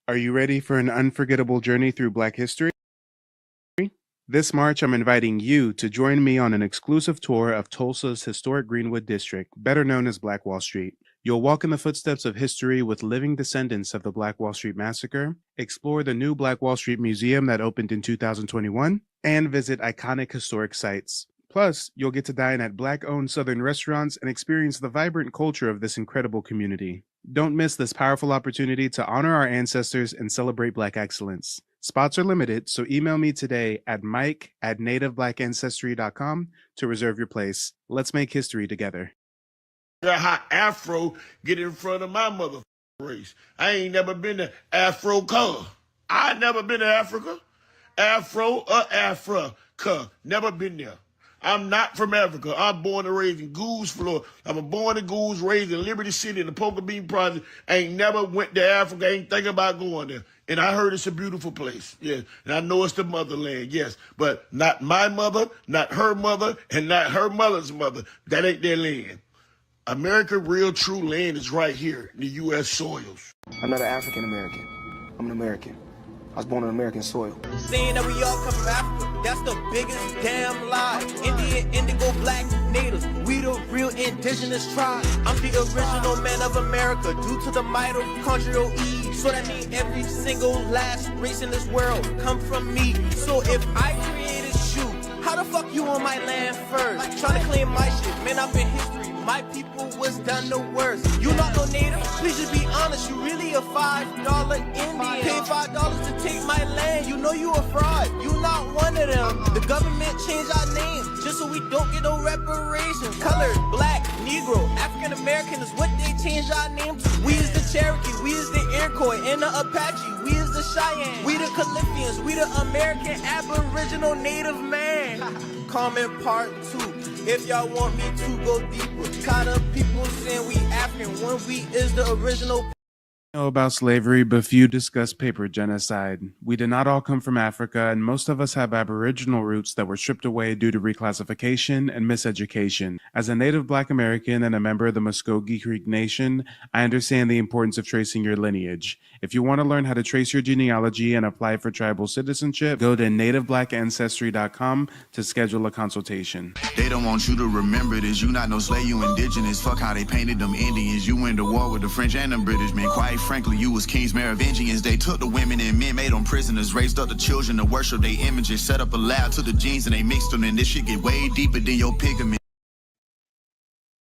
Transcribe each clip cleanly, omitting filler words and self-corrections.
Are you ready for an unforgettable journey through Black history? This March, I'm inviting you to join me on an exclusive tour of Tulsa's historic Greenwood District, better known as Black Wall Street. You'll walk in the footsteps of history with living descendants of the Black Wall Street Massacre, explore the new Black Wall Street Museum that opened in 2021, and visit iconic historic sites. Plus, you'll get to dine at Black-owned Southern restaurants and experience the vibrant culture of this incredible community. Don't miss this powerful opportunity to honor our ancestors and celebrate Black excellence. Spots are limited, so email me today at mike@nativebblackancestry.com to reserve your place. Let's make history together. How Afro get in front of my mother race. I ain't never been to Afro color. I never been to Africa. Afro or Africa. Never been there. I'm not from Africa. I'm born and raised in Goose, Florida. I'm born in Goose, raised in Liberty City in the Poker Bean Project. I ain't never went to Africa. Ain't thinking about going there. And I heard it's a beautiful place. Yeah. And I know it's the motherland. Yes. But not my mother, not her mother, and not her mother's mother. That ain't their land. America, real true land is right here in the U.S. soils. I'm not an African American. I'm an American. I was born on American soil. Saying that we all come from Africa, that's the biggest damn lie. Indian, indigo, black, natives, we the real indigenous tribe. I'm the original man of America, due to the mitochondrial E. So that means every single last race in this world come from me. So if I created you, how the fuck you on my land first? Trying to claim my shit, man, I've been history. My people was done the worst. You not no native? Please just be honest. You really a $5 Indian. Pay $5 to take my land. You know you a fraud. You not one of them. The government changed our name just so we don't get no reparations. Colored, black, Negro, African American is what they changed our name to. We is the Cherokee, we is the Iroquois, and the Apache. We is the Cheyenne, we the Calyphians, we the American Aboriginal Native man. Comment part 2. If y'all want me to go deeper, kind of people saying we African when we is the original. Know about slavery, but few discuss paper genocide. We did not all come from Africa, and most of us have Aboriginal roots that were stripped away due to reclassification and miseducation. As a native Black American and a member of the Muskogee Creek Nation, I understand the importance of tracing your lineage. If you want to learn how to trace your genealogy and apply for tribal citizenship, go to nativebblackancestry.com to schedule a consultation. They don't want you to remember this. You not no slave, you indigenous. Fuck how they painted them Indians. You went to war with the French and the British, man. Quite frankly, you was kings, Merovingians. They took the women and men, made them prisoners, raised up the children to worship their images, set up a lab to the genes and they mixed them, and this shit get way deeper than your pigment.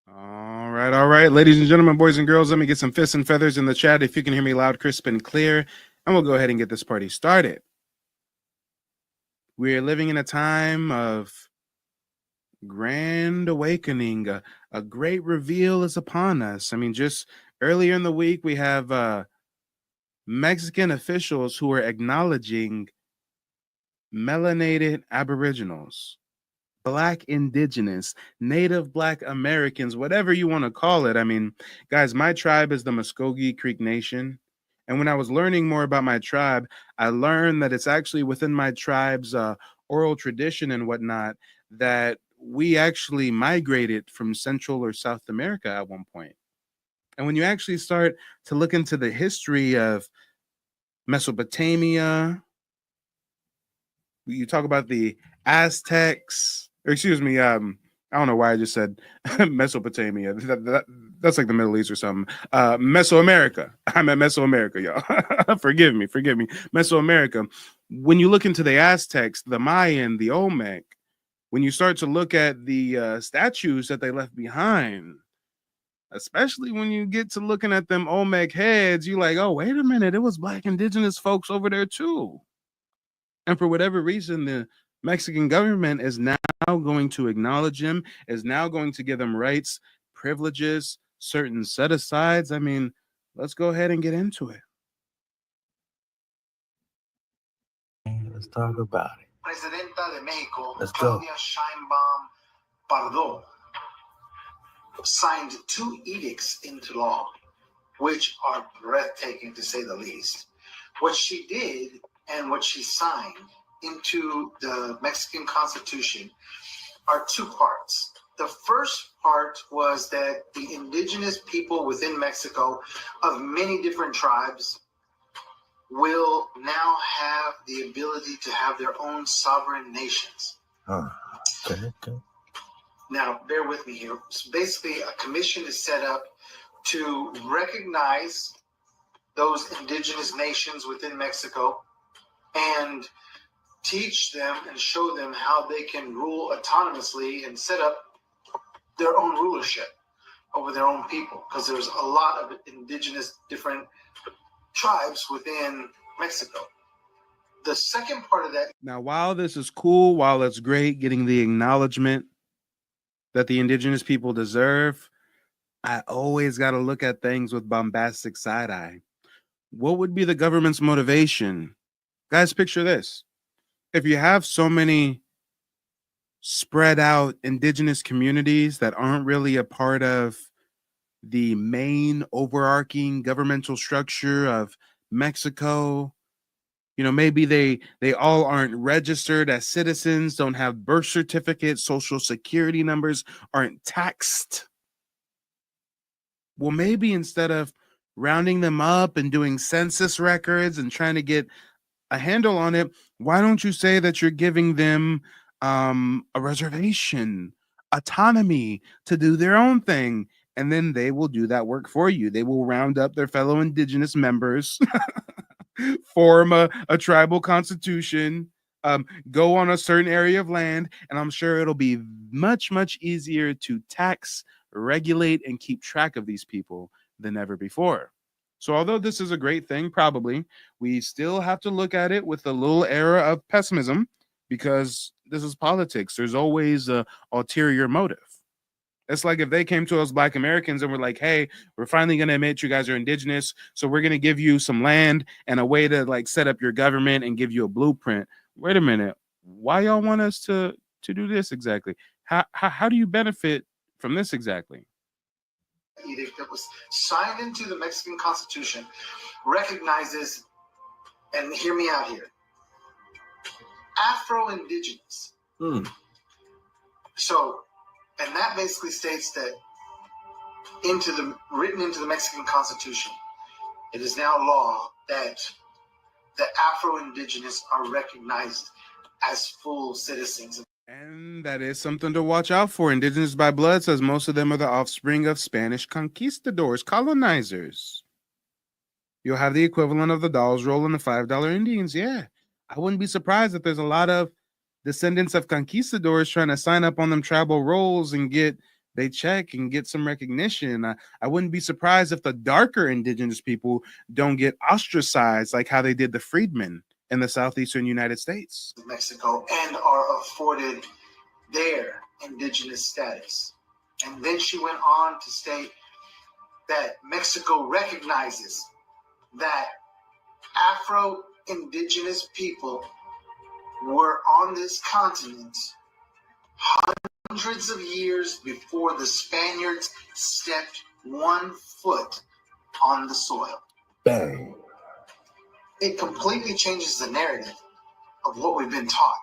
All right, ladies and gentlemen, boys and girls, let me get some fists and feathers in the chat if you can hear me loud, crisp, and clear, and we'll go ahead and get this party started. We're living in a time of grand awakening. A great reveal is upon us. I mean, just earlier in the week, we have Mexican officials who are acknowledging melanated Aboriginals, Black indigenous, native Black Americans, whatever you want to call it. I mean, guys, my tribe is the Muskogee Creek Nation. And when I was learning more about my tribe, I learned that it's actually within my tribe's oral tradition and whatnot that we actually migrated from Central or South America at one point. And when you actually start to look into the history of Mesopotamia, you talk about the Aztecs, or excuse me, I don't know why I just said Mesopotamia. That's like the Middle East or something. Mesoamerica. I'm at Mesoamerica, y'all. Forgive me. Mesoamerica. When you look into the Aztecs, the Mayan, the Olmec, when you start to look at the statues that they left behind, especially when you get to looking at them Olmec heads, you're like, oh, wait a minute, it was Black indigenous folks over there too. And for whatever reason, the Mexican government is now going to acknowledge them, is now going to give them rights, privileges, certain set-asides. I mean, let's go ahead and get into it. Let's talk about it. Presidenta de Mexico, Let's go. Claudia Sheinbaum Pardo, signed 2 edicts into law, which are breathtaking to say the least. What she did and what she signed into the Mexican Constitution are 2 parts. The first part was that the indigenous people within Mexico of many different tribes will now have the ability to have their own sovereign nations. Oh, okay. Now, bear with me here. So basically, a commission is set up to recognize those indigenous nations within Mexico and teach them and show them how they can rule autonomously and set up their own rulership over their own people, because there's a lot of indigenous different tribes within Mexico. The second part of that. Now, while this is cool, while it's great getting the acknowledgement that the indigenous people deserve, I always got to look at things with bombastic side eye. What would be the government's motivation? Guys, picture this. If you have so many spread out indigenous communities that aren't really a part of the main overarching governmental structure of Mexico, maybe they all aren't registered as citizens, don't have birth certificates, social security numbers, aren't taxed. Well, maybe instead of rounding them up and doing census records and trying to get a handle on it, why don't you say that you're giving them a reservation, autonomy to do their own thing, and then they will do that work for you. They will round up their fellow indigenous members, form a tribal constitution, go on a certain area of land, and I'm sure it'll be much, much easier to tax, regulate, and keep track of these people than ever before. So although this is a great thing, probably, we still have to look at it with a little era of pessimism, because this is politics. There's always an ulterior motive. It's like if they came to us Black Americans and were like, hey, we're finally going to admit you guys are indigenous, so we're going to give you some land and a way to like set up your government and give you a blueprint. Wait a minute. Why y'all want us to do this exactly? How do you benefit from this exactly? Edict that was signed into the Mexican Constitution recognizes, and hear me out here, Afro-Indigenous. So, and that basically states that written into the Mexican Constitution, it is now law that the Afro-Indigenous are recognized as full citizens. And that is something to watch out for. Indigenous by blood says most of them are the offspring of Spanish conquistadors, colonizers. You'll have the equivalent of the Dolls Roll and the $5 Indians. Yeah, I wouldn't be surprised if there's a lot of descendants of conquistadors trying to sign up on them tribal rolls and they check and get some recognition. I wouldn't be surprised if the darker indigenous people don't get ostracized like how they did the freedmen in the southeastern United States. Mexico, and are afforded their indigenous status. And then she went on to state that Mexico recognizes that Afro-Indigenous people were on this continent hundreds of years before the Spaniards stepped 1 foot on the soil. Bang. It completely changes the narrative of what we've been taught.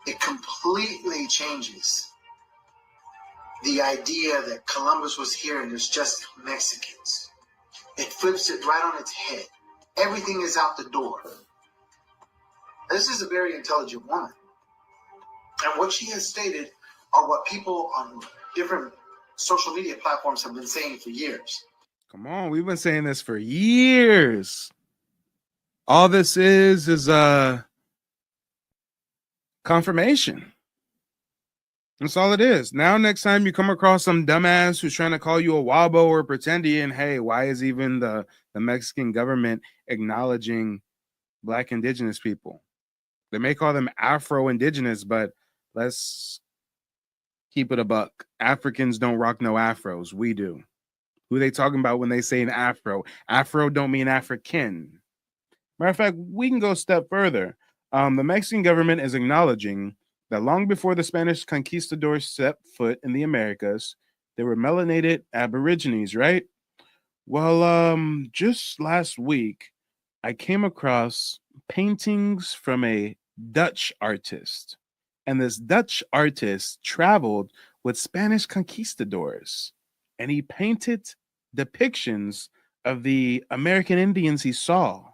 It completely changes the idea that Columbus was here and there's just Mexicans. It flips it right on its head. Everything is out the door. This is a very intelligent woman. And what she has stated are what people on different social media platforms have been saying for years. Come on, we've been saying this for years. All this is confirmation. That's all it is. Now, next time you come across some dumbass who's trying to call you a wabo or pretendian, hey, why is even the Mexican government acknowledging Black indigenous people? They may call them Afro-Indigenous, but let's keep it a buck. Africans don't rock no afros. We do. Who they talking about when they say an afro? Afro don't mean African. Matter of fact, we can go a step further. The Mexican government is acknowledging that long before the Spanish conquistadors set foot in the Americas, there were melanated Aborigines, right? Well, just last week, I came across paintings from a Dutch artist. And this Dutch artist traveled with Spanish conquistadors, and he painted depictions of the American Indians he saw.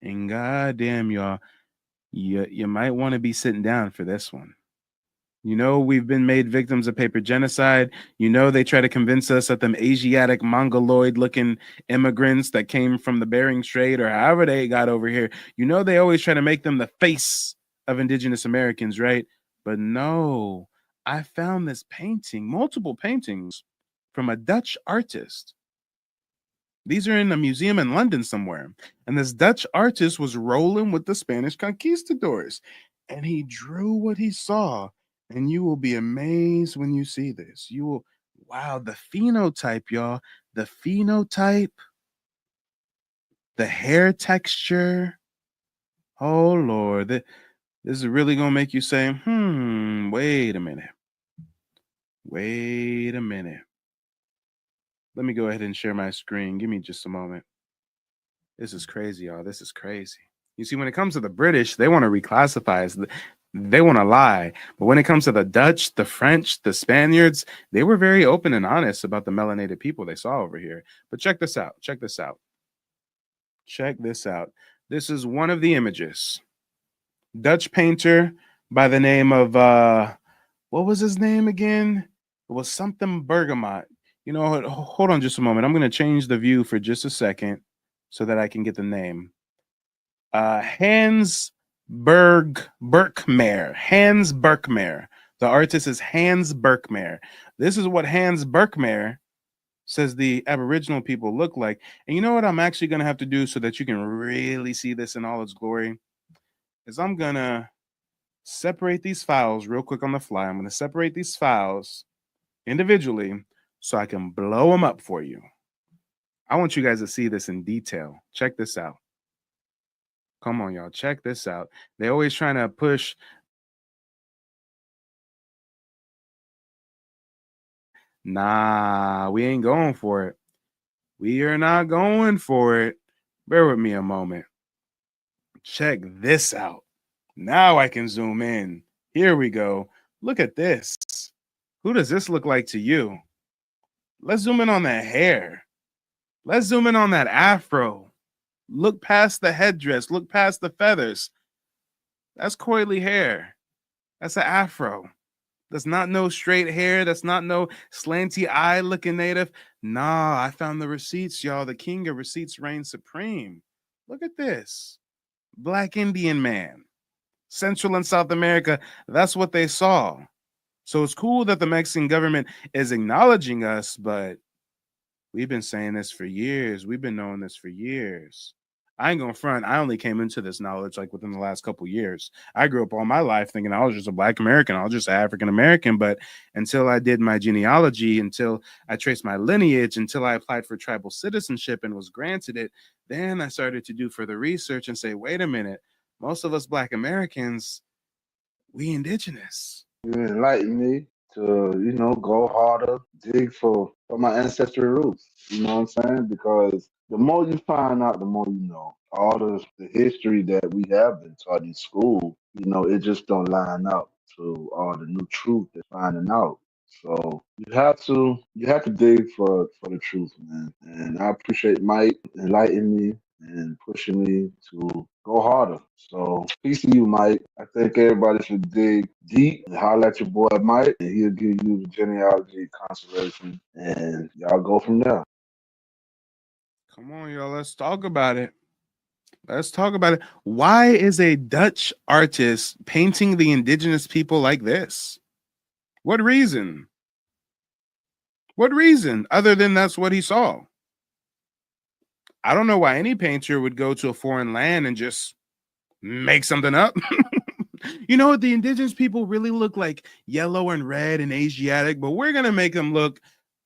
And goddamn, y'all, you might want to be sitting down for this one. You know, we've been made victims of paper genocide. You know, they try to convince us that them Asiatic, mongoloid looking immigrants that came from the Bering Strait or however they got over here, you know, they always try to make them the face of indigenous Americans, right? But no, I found this painting, multiple paintings from a Dutch artist. These are in a museum in London somewhere. And this Dutch artist was rolling with the Spanish conquistadors. And he drew what he saw. And you will be amazed when you see this. You will, wow, the phenotype, y'all. The phenotype, the hair texture. Oh, Lord. This is really going to make you say, wait a minute. Wait a minute. Let me go ahead and share my screen. Give me just a moment. This is crazy, y'all. This is crazy. You see, when it comes to the British, they want to reclassify us. They want to lie. But when it comes to the Dutch, the French, the Spaniards, they were very open and honest about the melanated people they saw over here. But check this out. Check this out. Check this out. This is one of the images. Dutch painter by the name of, what was his name again? It was something Bergamot. You know, hold on just a moment. I'm going to change the view for just a second so that I can get the name. Hans Berkmer. Hans Berkmer. The artist is Hans Berkmer. This is what Hans Berkmer says the Aboriginal people look like. And you know what I'm actually going to have to do so that you can really see this in all its glory? Is I'm going to separate these files real quick on the fly. I'm going to separate these files individually so I can blow them up for you. I want you guys to see this in detail. Check this out. Come on, y'all. Check this out. They're always trying to push. Nah, we ain't going for it. We are not going for it. Bear with me a moment. Check this out. Now I can zoom in. Here we go. Look at this. Who does this look like to you? Let's zoom in on that hair. Let's zoom in on that afro. Look past the headdress. Look past the feathers. That's coily hair. That's an afro. That's not no straight hair. That's not no slanty eye looking native. Nah, I found the receipts, y'all. The king of receipts reigns supreme. Look at this. Black Indian man. Central and South America. That's what they saw. So it's cool that the Mexican government is acknowledging us, but we've been saying this for years. We've been knowing this for years. I ain't gonna front. I only came into this knowledge like within the last couple years. I grew up all my life thinking I was just a Black American. I was just African American. But until I did my genealogy, until I traced my lineage, until I applied for tribal citizenship and was granted it, then I started to do further research and say, wait a minute, most of us Black Americans, we indigenous. You enlighten me to, go harder, dig for my ancestral roots. You know what I'm saying? Because the more you find out, the more you know. All the history that we have been taught in school, it just don't line up to all the new truth they're finding out. So you have to dig for the truth, man. And I appreciate Mike enlightening me and pushing me to go harder. So peace to you, Mike. I think everybody should dig deep and holler at your boy Mike, and he'll give you the genealogy constellation, and y'all go from there. Come on, y'all. Let's talk about it. Let's talk about it. Why is a Dutch artist painting the indigenous people like this? What reason? What reason other than that's what he saw? I don't know why any painter would go to a foreign land and just make something up. You know what? The indigenous people really look like yellow and red and Asiatic, but we're going to make them look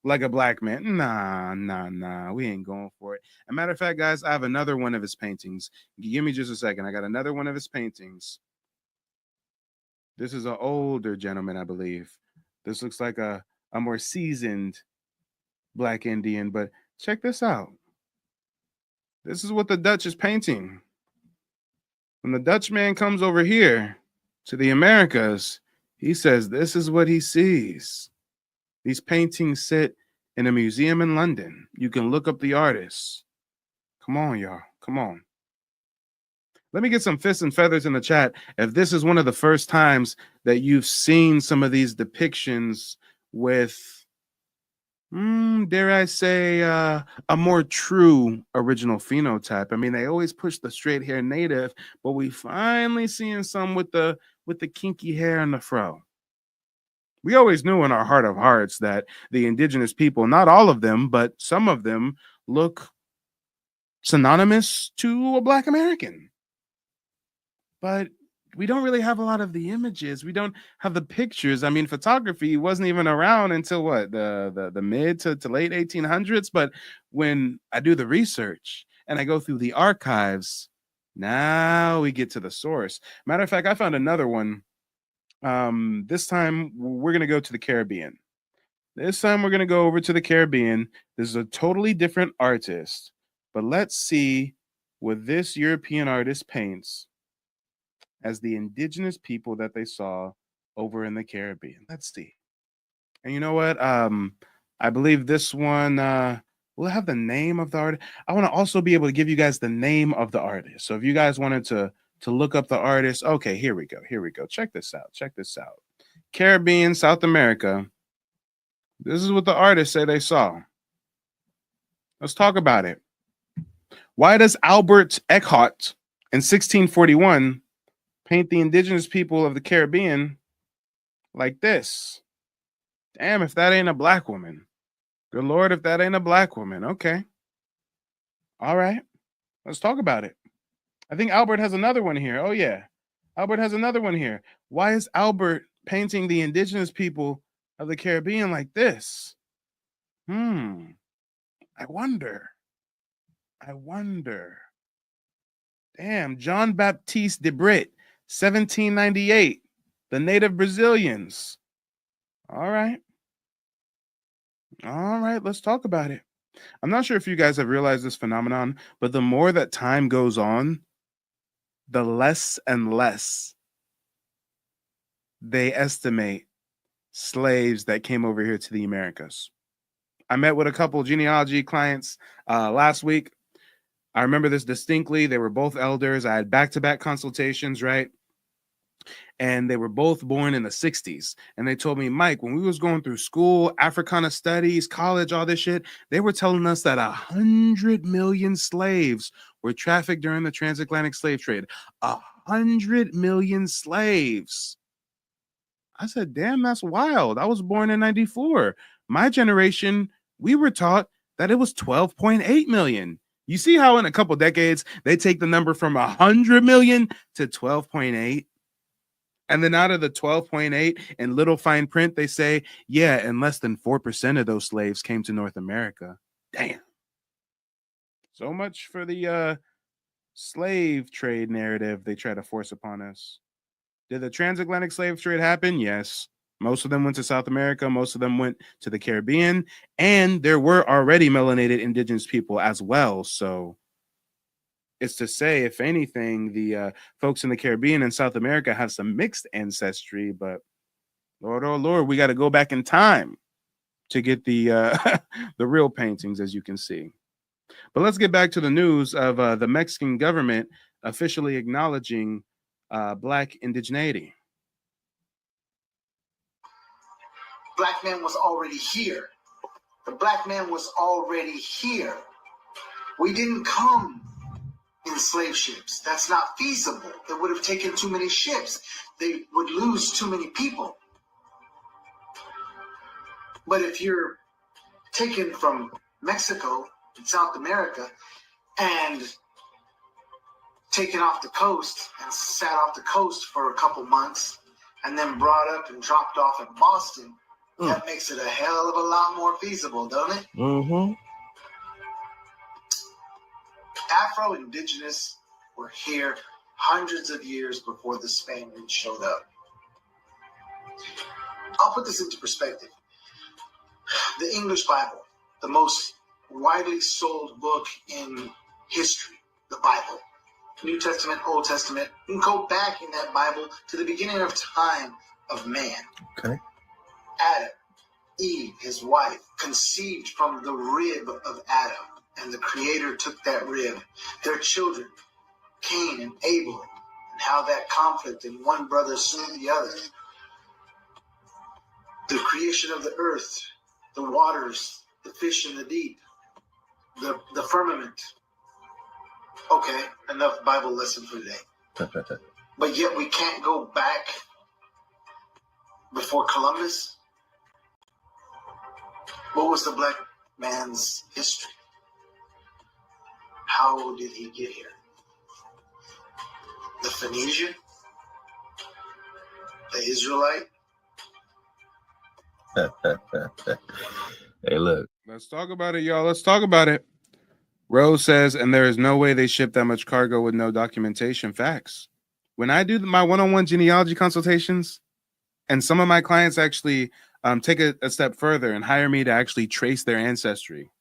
like a Black man. Nah. We ain't going for it. As a matter of fact, guys, I have another one of his paintings. Give me just a second. I got another one of his paintings. This is an older gentleman, I believe. This looks like a more seasoned Black Indian, but check this out. This is what the Dutch is painting. When the Dutch man comes over here to the Americas, he says this is what he sees. These paintings sit in a museum in London. You can look up the artists. Come on, y'all. Come on. Let me get some fists and feathers in the chat if this is one of the first times that you've seen some of these depictions with, dare I say, a more true original phenotype. I mean, they always push the straight hair native, but we finally seeing some with the kinky hair and the fro. We always knew in our heart of hearts that the indigenous people, not all of them, but some of them, look synonymous to a Black American. But we don't really have a lot of the images. We don't have the pictures. I mean, photography wasn't even around until what, the mid to late 1800s. But when I do the research and I go through the archives, now we get to the source. Matter of fact, I found another one. This time we're going to go to the Caribbean. This time we're going to go over to the Caribbean. This is a totally different artist, but let's see what this European artist paints as the indigenous people that they saw over in the Caribbean. Let's see. And you know what? I believe this one will have the name of the artist. I want to also be able to give you guys the name of the artist. So if you guys wanted to look up the artist, okay, here we go. Here we go. Check this out. Check this out. Caribbean, South America. This is what the artists say they saw. Let's talk about it. Why does Albert Eckhart in 1641 paint the indigenous people of the Caribbean like this? Damn, if that ain't a Black woman. Good Lord, if that ain't a Black woman. Okay. All right. Let's talk about it. I think Albert has another one here. Oh, yeah. Albert has another one here. Why is Albert painting the indigenous people of the Caribbean like this? I wonder. Damn, John Baptiste de Brit, 1798. The native Brazilians. All right. Let's talk about it. I'm not sure if you guys have realized this phenomenon, but the more that time goes on, the less and less they estimate slaves that came over here to the Americas. I met with a couple genealogy clients last week. I remember this distinctly. They were both elders. I had back-to-back consultations, right? And they were both born in the 60s. And they told me, Mike, when we was going through school, Africana studies, college, all this shit, they were telling us that 100 million slaves were trafficked during the transatlantic slave trade. 100 million slaves. I said, damn, that's wild. I was born in 94. My generation, we were taught that it was 12.8 million. You see how in a couple decades, they take the number from 100 million to 12.8? And then out of the 12.8 in little fine print, they say, yeah, and less than 4% of those slaves came to North America. Damn. So much for the slave trade narrative they try to force upon us. Did the transatlantic slave trade happen? Yes. Most of them went to South America. Most of them went to the Caribbean. And there were already melanated indigenous people as well. So it's to say, if anything, the folks in the Caribbean and South America have some mixed ancestry. But Lord, oh Lord, we got to go back in time to get the the real paintings, as you can see. But let's get back to the news of the Mexican government officially acknowledging Black indigeneity. Black man was already here. The Black man was already here. We didn't come in slave ships. That's not feasible. It would have taken too many ships. They would lose too many people. But if you're taken from Mexico and South America and taken off the coast and sat off the coast for a couple months and then brought up and dropped off in Boston, that makes it a hell of a lot more feasible, don't it? Mm-hmm. Afro-Indigenous were here hundreds of years before the Spaniards showed up. I'll put this into perspective. The English Bible, the most widely sold book in history, the Bible, New Testament, Old Testament, you can go back in that Bible to the beginning of time of man. Okay. Adam, Eve, his wife, conceived from the rib of Adam. And the Creator took that rib. Their children Cain and Abel, and how that conflict and one brother slew the other. The creation of the earth, the waters, the fish in the deep, the firmament. Okay, enough Bible lesson for today. But yet we can't go back before Columbus. What was the black man's history? How did he get here? The Phoenician? The Israelite? Hey, look. Let's talk about it, y'all. Let's talk about it. Rose says, and there is no way they ship that much cargo with no documentation. Facts. When I do my one-on-one genealogy consultations, and some of my clients actually take a step further and hire me to actually trace their ancestry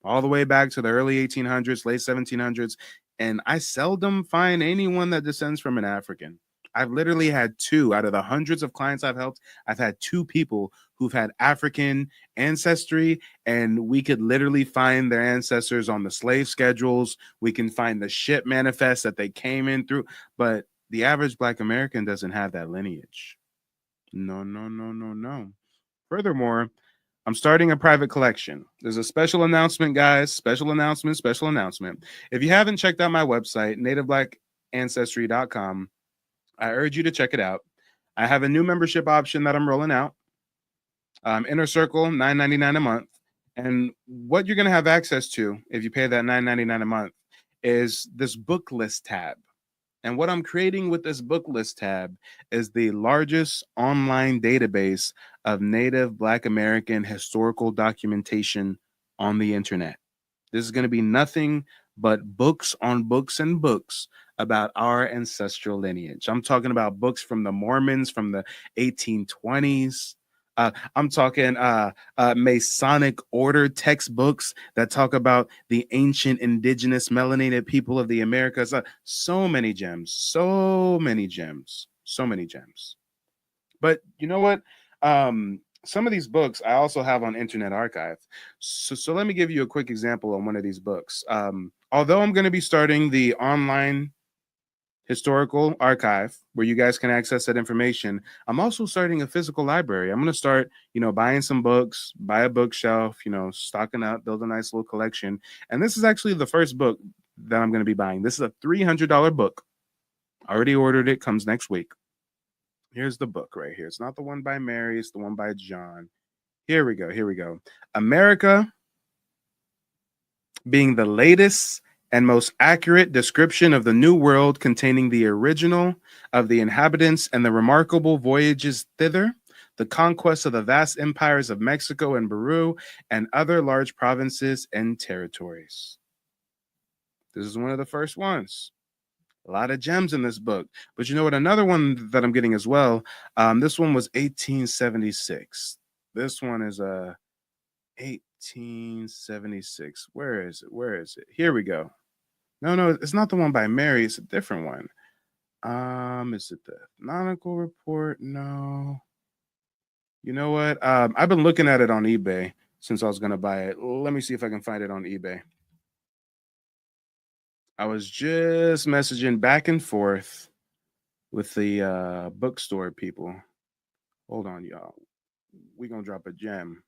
all the way back to the early 1800s, late 1700s, and I seldom find anyone that descends from an African. I've literally had 2 out of the hundreds of clients I've helped. I've had 2 people who've had African ancestry, and we could literally find their ancestors on the slave schedules. We can find the ship manifest that they came in through, but the average Black American doesn't have that lineage. No, no, no, no, no. Furthermore, I'm starting a private collection. There's a special announcement, guys. Special announcement, special announcement. If you haven't checked out my website, nativeblackancestry.com, I urge you to check it out. I have a new membership option that I'm rolling out. Inner Circle, $9.99 a month. And what you're going to have access to if you pay that $9.99 a month is this book list tab. And what I'm creating with this book list tab is the largest online database of Native Black American historical documentation on the internet. This is going to be nothing but books on books and books about our ancestral lineage. I'm talking about books from the Mormons from the 1820s. I'm talking Masonic order textbooks that talk about the ancient indigenous melanated people of the Americas. So many gems, so many gems, so many gems. But you know what? Some of these books I also have on Internet Archive. So let me give you a quick example on one of these books. Although I'm going to be starting the online historical archive where you guys can access that information, I'm also starting a physical library. I'm going to start, buying some books, buy a bookshelf, stocking up, build a nice little collection. And this is actually the first book that I'm going to be buying. This is a $300 book. I already ordered it, comes next week. Here's the book right here. It's not the one by Mary, it's the one by John. Here we go. America being the latest and most accurate description of the New World, containing the original of the inhabitants and the remarkable voyages thither, the conquest of the vast empires of Mexico and Peru, and other large provinces and territories. This is one of the first ones. A lot of gems in this book. But you know what? Another one that I'm getting as well, this one was 1876. This one is 1876. Where is it? Here we go. No, it's not the one by Mary. It's a different one. Is it the canonical report? No. You know what? I've been looking at it on eBay since I was going to buy it. Let me see if I can find it on eBay. I was just messaging back and forth with the bookstore people. Hold on, y'all. We're going to drop a gem.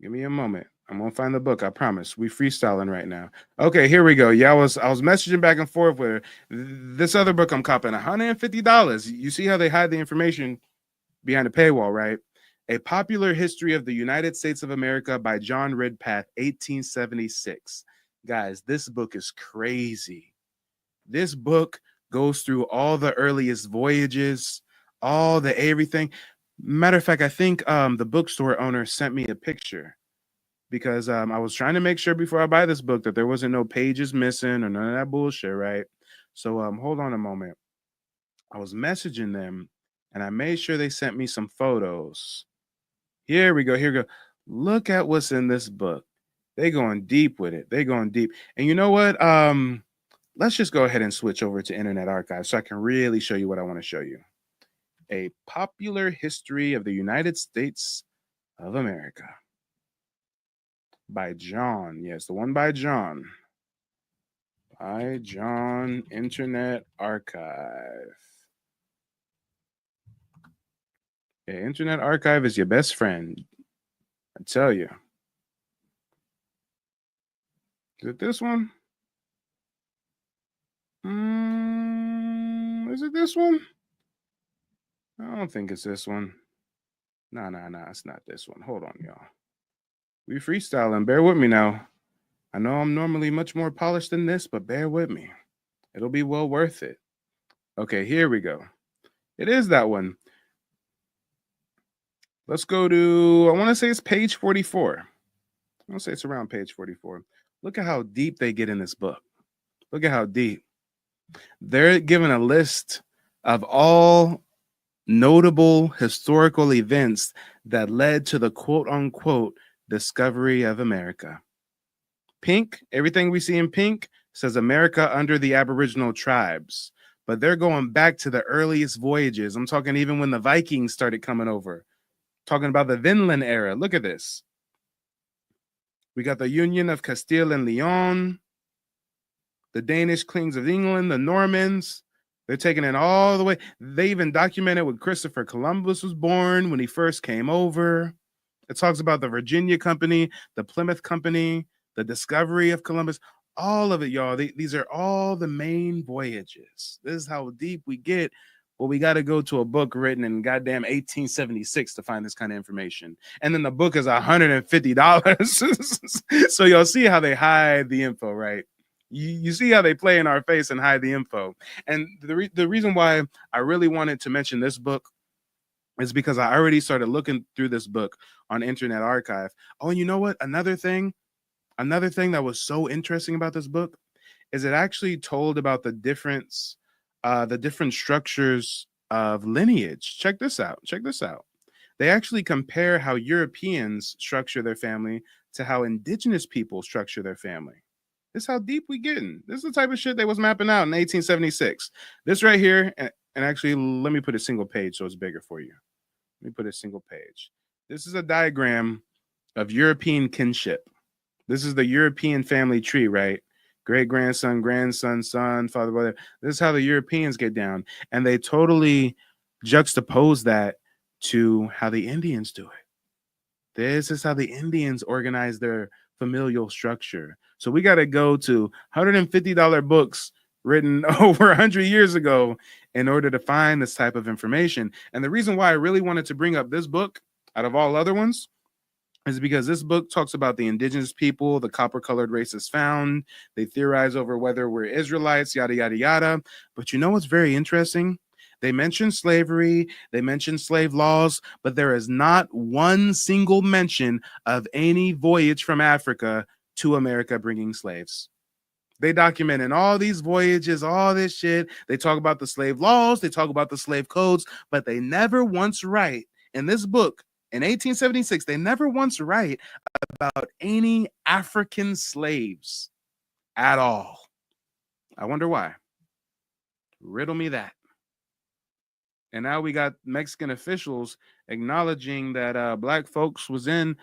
Give me a moment. I'm going to find the book. I promise. We freestyling right now. Okay, here we go. Yeah, I was messaging back and forth with her. This other book I'm copying, $150. You see how they hide the information behind a paywall, right? A Popular History of the United States of America by John Ridpath, 1876. Guys, this book is crazy. This book goes through all the earliest voyages, all the everything. Matter of fact, I think the bookstore owner sent me a picture because I was trying to make sure before I buy this book that there wasn't no pages missing or none of that bullshit, right? So hold on a moment. I was messaging them and I made sure they sent me some photos. Here we go. Look at what's in this book. They going deep with it. They going deep. And you know what? Let's just go ahead and switch over to Internet Archive so I can really show you what I want to show you. A Popular History of the United States of America by John. Yes, the one by John. John Internet Archive. Yeah, Internet Archive is your best friend. I tell you. Is it this one? Is it this one? I don't think it's this one. No, it's not this one. Hold on, y'all. We freestyling. Bear with me now. I know I'm normally much more polished than this, but bear with me. It'll be well worth it. Okay, here we go. It is that one. Let's go to, I want to say it's page 44. I want to say it's around page 44. Look at how deep they get in this book. Look at how deep. They're given a list of all notable historical events that led to the quote unquote discovery of America. Pink, everything we see in pink says America under the Aboriginal tribes, but they're going back to the earliest voyages. I'm talking even when the Vikings started coming over, talking about the Vinland era. Look at this. We got the Union of Castile and Leon, the Danish kings of England, the Normans. They're taking it all the way. They even documented when Christopher Columbus was born, when he first came over. It talks about the Virginia Company, the Plymouth Company, the discovery of Columbus, all of it, y'all. These are all the main voyages. This is how deep we get. Well, we got to go to a book written in goddamn 1876 to find this kind of information. And then the book is $150. So y'all see how they hide the info, right? You see how they play in our face and hide the info. And the reason why I really wanted to mention this book is because I already started looking through this book on Internet Archive. Oh, and you know what? Another thing that was so interesting about this book is it actually told about the different structures of lineage. Check this out. They actually compare how Europeans structure their family to how indigenous people structure their family. This is how deep we getting. This is the type of shit they was mapping out in 1876. This right here, and actually, let me put a single page so it's bigger for you. Let me put a single page. This is a diagram of European kinship. This is the European family tree, right? Great-grandson, grandson, son, father, brother. This is how the Europeans get down. And they totally juxtapose that to how the Indians do it. This is how the Indians organize their familial structure. So we got to go to $150 books written over 100 years ago in order to find this type of information. And the reason why I really wanted to bring up this book out of all other ones is because this book talks about the indigenous people, the copper-colored races found. They theorize over whether we're Israelites, yada, yada, yada. But you know what's very interesting? They mention slavery, they mention slave laws, but there is not one single mention of any voyage from Africa to America bringing slaves. They document in all these voyages, all this shit. They talk about the slave laws, they talk about the slave codes, but they never once write in this book in 1876, they never once write about any African slaves at all. I wonder why. Riddle me that. And now we got Mexican officials acknowledging that black folks was in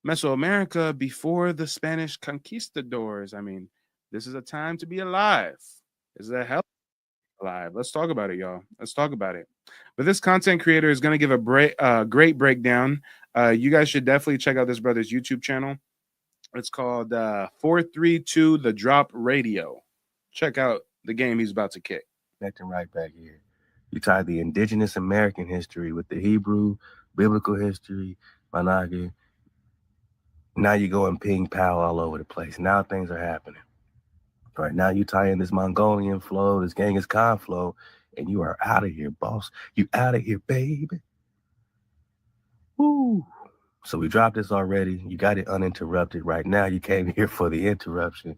Mesoamerica before the Spanish conquistadors. I mean, this is a time to be alive. This is a hell alive. Let's talk about it, y'all. Let's talk about it. But this content creator is going to give a great breakdown. You guys should definitely check out this brother's YouTube channel. It's called 432 The Drop Radio. Check out the game he's about to kick. Connecting right back here. You tie the indigenous American history with the Hebrew, biblical history, Managi. Now you go and ping pow all over the place. Now things are happening. Right now you tie in this Mongolian flow, this Genghis Khan flow, and you are out of here, boss. You out of here, baby. Woo. So we dropped this already. You got it uninterrupted. Right now you came here for the interruption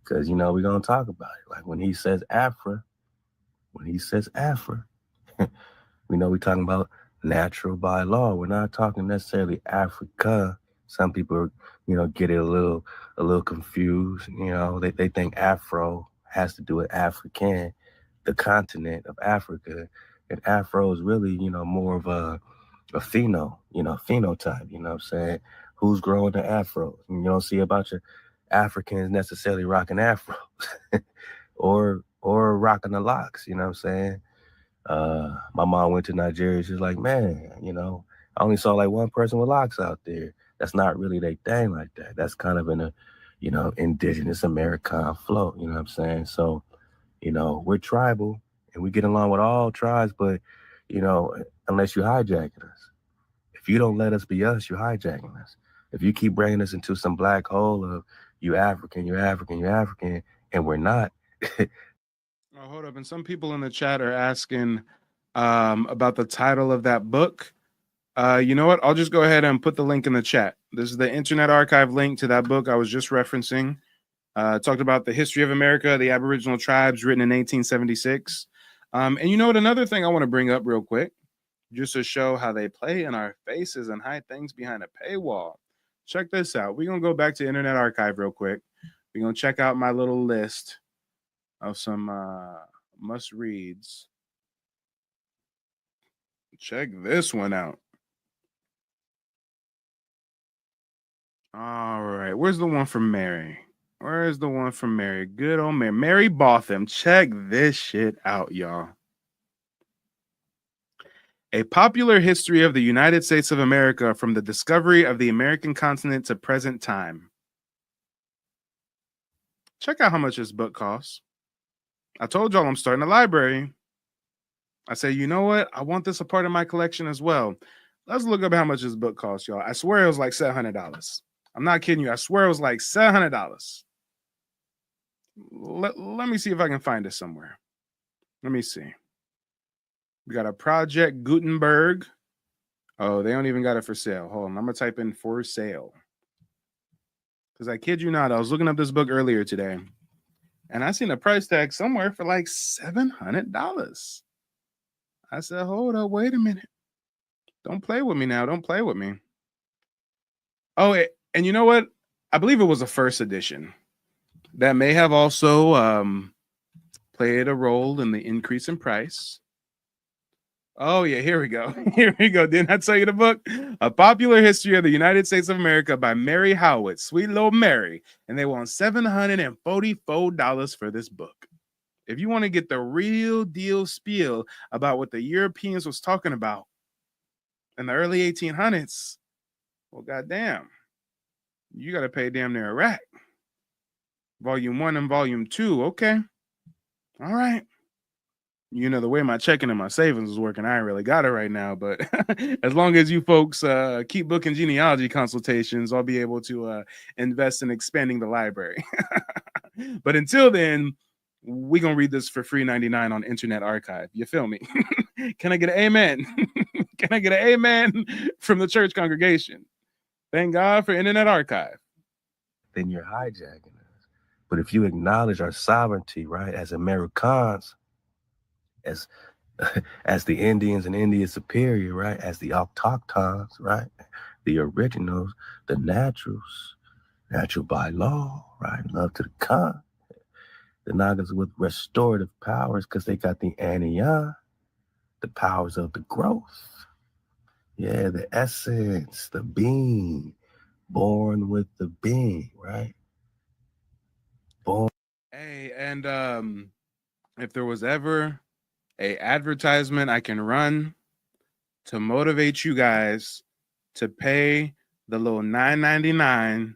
because, you know, we're going to talk about it. Like when he says Afra, we know we're talking about natural by law. We're not talking necessarily Africa. Some people, you know, get it a little confused. You know, they think Afro has to do with African, the continent of Africa. And Afro is really, you know, more of a phenotype, you know what I'm saying? Who's growing the Afro? You don't see a bunch of Africans necessarily rocking afros or rocking the locks. You know what I'm saying? My mom went to Nigeria. She's like, man, I only saw like one person with locks out there. That's not really their thing like that. That's kind of in a, indigenous American flow. You know what I'm saying? So, we're tribal and we get along with all tribes, but, unless you're hijacking us. If you don't let us be us, you're hijacking us. If you keep bringing us into some black hole of you African, and we're not. Oh, hold up. And some people in the chat are asking about the title of that book. You know what? I'll just go ahead and put the link in the chat. This is the Internet Archive link to that book I was just referencing. Talked about the history of America, the Aboriginal tribes, written in 1876. And you know what? Another thing I want to bring up real quick, just to show how they play in our faces and hide things behind a paywall. Check this out. We're going to go back to Internet Archive real quick. We're going to check out my little list of some must reads. Check this one out. All right. Where's the one from Mary? Where's the one from Mary? Good old Mary. Mary Botham. Check this shit out, y'all. A popular history of the United States of America from the discovery of the American continent to present time. Check out how much this book costs. I told y'all I'm starting a library. I say, you know what? I want this a part of my collection as well. Let's look up how much this book costs, y'all. I swear it was like $700. I'm not kidding you. I swear it was like $700. Let me see if I can find it somewhere. Let me see. We got a Project Gutenberg. Oh, they don't even got it for sale. Hold on. I'm going to type in for sale. Because I kid you not, I was looking up this book earlier today. And I seen a price tag somewhere for like $700. I said, hold up, wait a minute. Don't play with me now. Don't play with me. Oh, and you know what? I believe it was a first edition. That may have also played a role in the increase in price. Oh, yeah, here we go. Here we go. Didn't I tell you the book? A Popular History of the United States of America by Mary Howard, sweet little Mary. And they want $744 for this book. If you want to get the real deal spiel about what the Europeans was talking about in the early 1800s, well, goddamn, you got to pay damn near a rack. Volume 1 and Volume 2, okay. All right. You know, the way my checking and my savings is working, I ain't really got it right now. But as long as you folks keep booking genealogy consultations, I'll be able to invest in expanding the library. But until then, we're going to read this for free 99 on Internet Archive. You feel me? Can I get an amen? Can I get an amen from the church congregation? Thank God for Internet Archive. Then you're hijacking us. But if you acknowledge our sovereignty, right, as Americans, as the Indians and Indian superior, right, as the autochtons, right, the originals, the naturals, natural by law, right, love to the con, the Nagas with restorative powers because they got the aniya, the powers of the growth, yeah, the essence, the being, born with the being, right, born. Hey, and if there was ever a advertisement I can run to motivate you guys to pay the little $9.99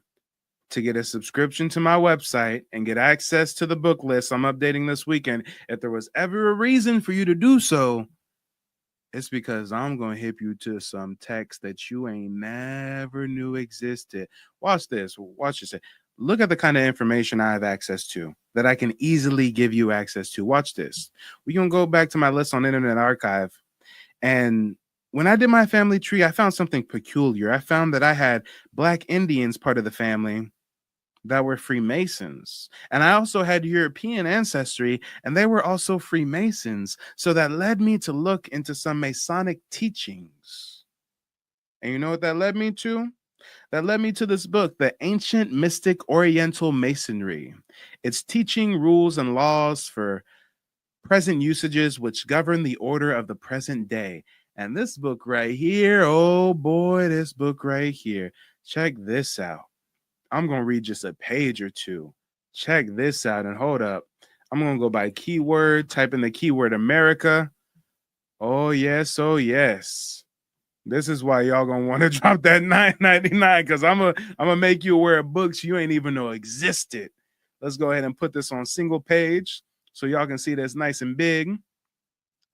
to get a subscription to my website and get access to the book list I'm updating this weekend, if there was ever a reason for you to do so, it's because I'm going to hip you to some text that you ain't never knew existed. Watch this. Watch this. Look at the kind of information I have access to that I can easily give you access to. Watch this. We're going to go back to my list on Internet Archive. And when I did my family tree, I found something peculiar. I found that I had Black Indians part of the family that were Freemasons. And I also had European ancestry, and they were also Freemasons. So that led me to look into some Masonic teachings. And you know what that led me to? That led me to this book, The Ancient Mystic Oriental Masonry. It's teaching rules and laws for present usages which govern the order of the present day. And this book right here, oh boy, this book right here. Check this out. I'm going to read just a page or two. Check this out and hold up. I'm going to go by keyword, type in the keyword America. Oh, yes. Oh, yes. This is why y'all going to want to drop that $9.99 because I'm gonna make you aware of books you ain't even know existed. Let's go ahead and put this on single page so y'all can see this nice and big.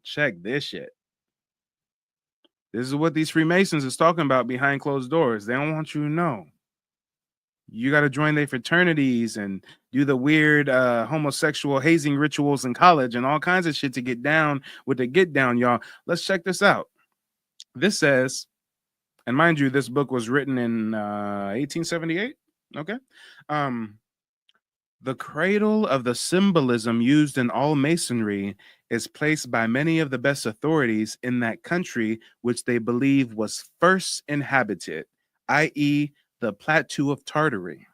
Check this shit. This is what these Freemasons is talking about behind closed doors. They don't want you to know. You got to join their fraternities and do the weird homosexual hazing rituals in college and all kinds of shit to get down with the get down, y'all. Let's check this out. This says, and mind you, this book was written in 1878. Okay. The cradle of the symbolism used in all masonry is placed by many of the best authorities in that country which they believe was first inhabited, i.e., the plateau of Tartary,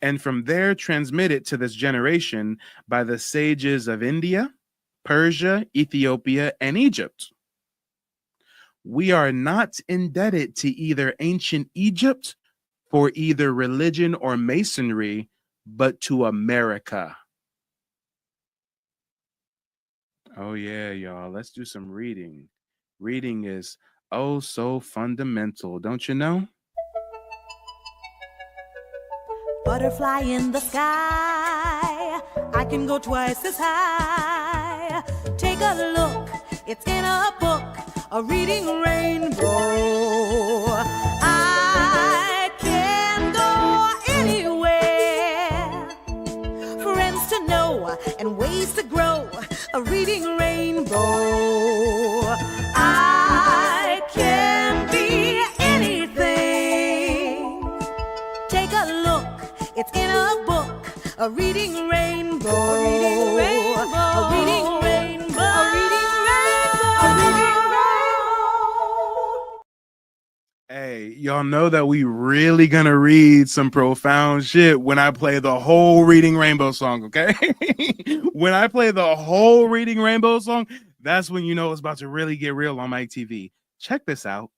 and from there transmitted to this generation by the sages of India, Persia, Ethiopia, and Egypt. We are not indebted to either ancient Egypt for either religion or masonry, but to America. Oh yeah, y'all. Let's do some reading. Reading is oh so fundamental, don't you know? Butterfly in the sky, I can go twice as high. Take a look, it's in a book, a reading rainbow. I can go anywhere, friends to know and ways to grow, a reading rainbow. I can be anything. Take a look, it's in a book, a reading rainbow. A reading rainbow. A reading rainbow. A reading rainbow. A reading rainbow. Hey, y'all know that we really gonna read some profound shit when I play the whole Reading Rainbow song, okay? When I play the whole Reading Rainbow song, that's when you know it's about to really get real on my TV. Check this out.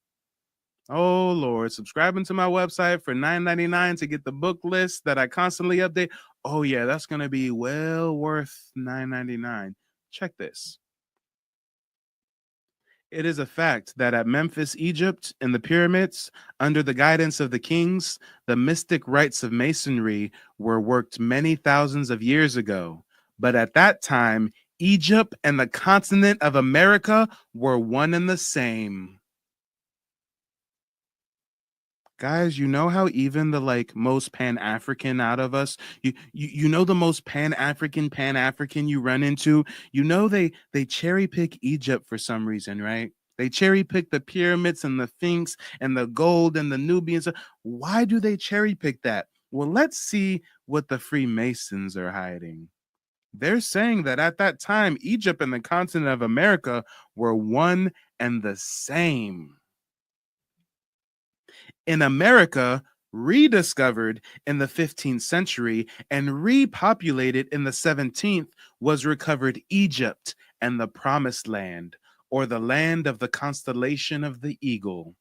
Oh, Lord, subscribing to my website for $9.99 to get the book list that I constantly update. Oh, yeah, that's going to be well worth $9.99. Check this. It is a fact that at Memphis, Egypt, in the pyramids, under the guidance of the kings, the mystic rites of masonry were worked many thousands of years ago. But at that time, Egypt and the continent of America were one and the same. Guys, you know how even the most Pan-African out of us, you know the most Pan-African you run into, you know they cherry pick Egypt for some reason, right? They cherry pick the pyramids and the Sphinx and the gold and the Nubians. Why do they cherry pick that? Well, let's see what the Freemasons are hiding. They're saying that at that time, Egypt and the continent of America were one and the same. In America, rediscovered in the 15th century and repopulated in the 17th, was recovered Egypt and the Promised Land, or the land of the constellation of the Eagle.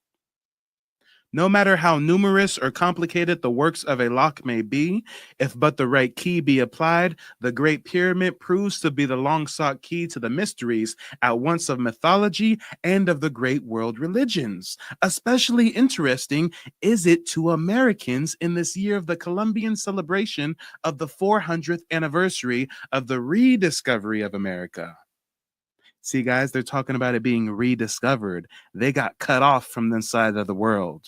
No matter how numerous or complicated the works of a lock may be, if but the right key be applied, the Great Pyramid proves to be the long-sought key to the mysteries at once of mythology and of the great world religions. Especially interesting is it to Americans in this year of the Columbian celebration of the 400th anniversary of the rediscovery of America. See, guys, they're talking about it being rediscovered. They got cut off from this side of the world.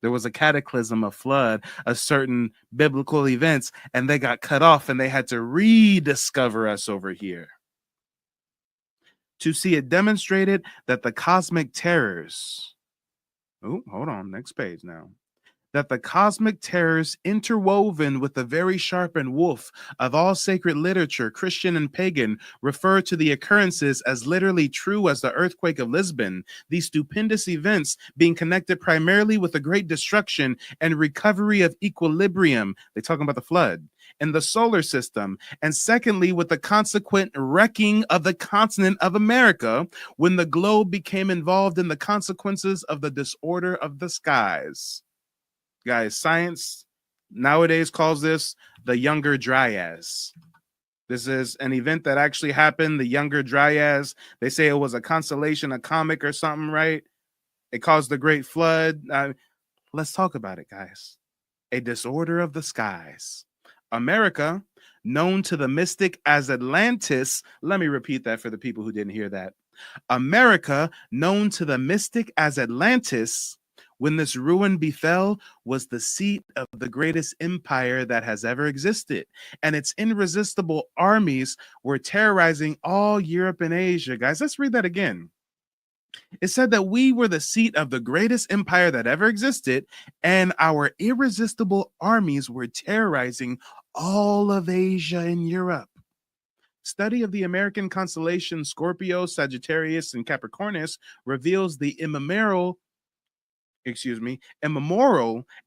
There was a cataclysm, a flood, a certain biblical events, and they got cut off and they had to rediscover us over here. To see it demonstrated that the cosmic terrors, oh, hold on, next page now. That the cosmic terrors interwoven with the very sharpened woof of all sacred literature, Christian and pagan, refer to the occurrences as literally true as the earthquake of Lisbon, these stupendous events being connected primarily with the great destruction and recovery of equilibrium, they're talking about the flood, in the solar system, and secondly with the consequent wrecking of the continent of America when the globe became involved in the consequences of the disorder of the skies. Guys, science nowadays calls this the Younger Dryas. This is an event that actually happened, the Younger Dryas. They say it was a constellation, a comet or something, right? It caused the Great Flood. Let's talk about it, guys. A disorder of the skies. America, known to the mystic as Atlantis. Let me repeat that for the people who didn't hear that. America, known to the mystic as Atlantis, when this ruin befell, was the seat of the greatest empire that has ever existed. And its irresistible armies were terrorizing all Europe and Asia. Guys, let's read that again. It said that we were the seat of the greatest empire that ever existed, and our irresistible armies were terrorizing all of Asia and Europe. Study of the American constellation Scorpio, Sagittarius, and Capricornus reveals the immemorial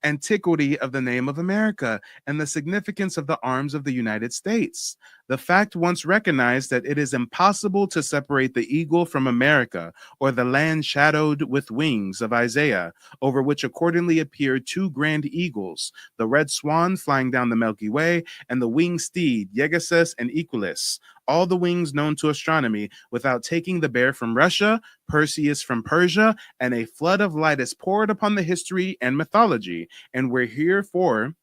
antiquity of the name of America and the significance of the arms of the United States. The fact once recognized that it is impossible to separate the eagle from America, or the land shadowed with wings of Isaiah, over which accordingly appeared two grand eagles, the red swan flying down the Milky Way, and the winged steed, Pegasus and Equus, all the wings known to astronomy, without taking the bear from Russia, Perseus from Persia, and a flood of light is poured upon the history and mythology, and we're here for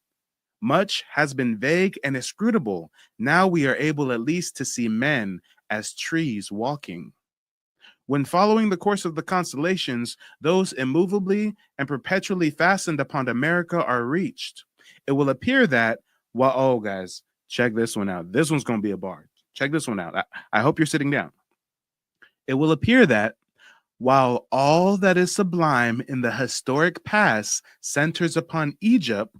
much has been vague and inscrutable. Now we are able at least to see men as trees walking. When following the course of the constellations, those immovably and perpetually fastened upon America are reached. It will appear that, guys, check this one out. This one's going to be a bar. Check this one out. I hope you're sitting down. It will appear that while all that is sublime in the historic past centers upon Egypt,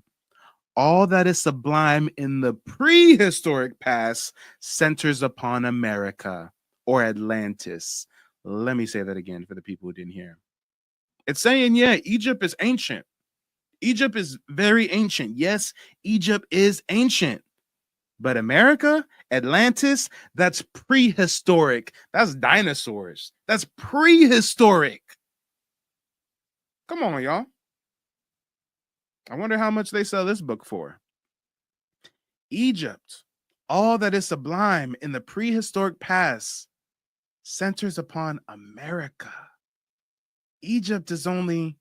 all that is sublime in the prehistoric past centers upon America, or Atlantis. Let me say that again for the people who didn't hear. It's saying, yeah, Egypt is ancient. Egypt is very ancient. Yes, Egypt is ancient. But America, Atlantis, that's prehistoric. That's dinosaurs. That's prehistoric. Come on, y'all. I wonder how much they sell this book for. Egypt, all that is sublime in the prehistoric past, centers upon America. Egypt is only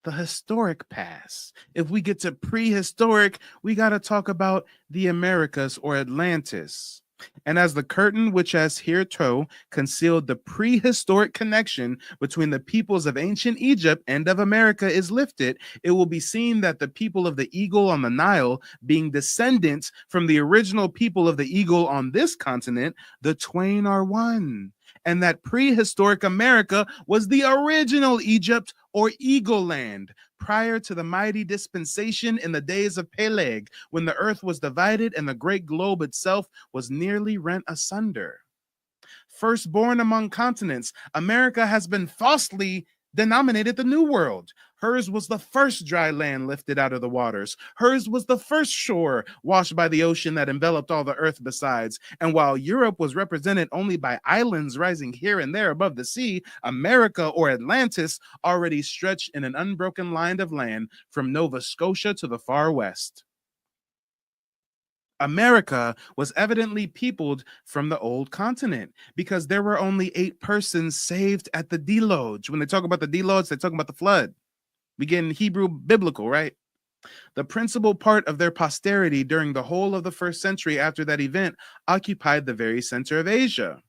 the historic past. If we get to prehistoric, we got to talk about the Americas, or Atlantis. And as the curtain which has hitherto concealed the prehistoric connection between the peoples of ancient Egypt and of America is lifted, it will be seen that the people of the eagle on the Nile, being descendants from the original people of the eagle on this continent, the twain are one. And that prehistoric America was the original Egypt, or Eagle Land, prior to the mighty dispensation in the days of Peleg, when the earth was divided and the great globe itself was nearly rent asunder. Firstborn among continents, America has been falsely denominated the New World. Hers was the first dry land lifted out of the waters. Hers was the first shore washed by the ocean that enveloped all the earth besides. And while Europe was represented only by islands rising here and there above the sea, America, or Atlantis, already stretched in an unbroken line of land from Nova Scotia to the far west. America was evidently peopled from the old continent, because there were only 8 persons saved at the deluge. When they talk about the deluge, they talk about the flood. We get in Hebrew biblical, right? The principal part of their posterity during the whole of the first century after that event occupied the very center of Asia.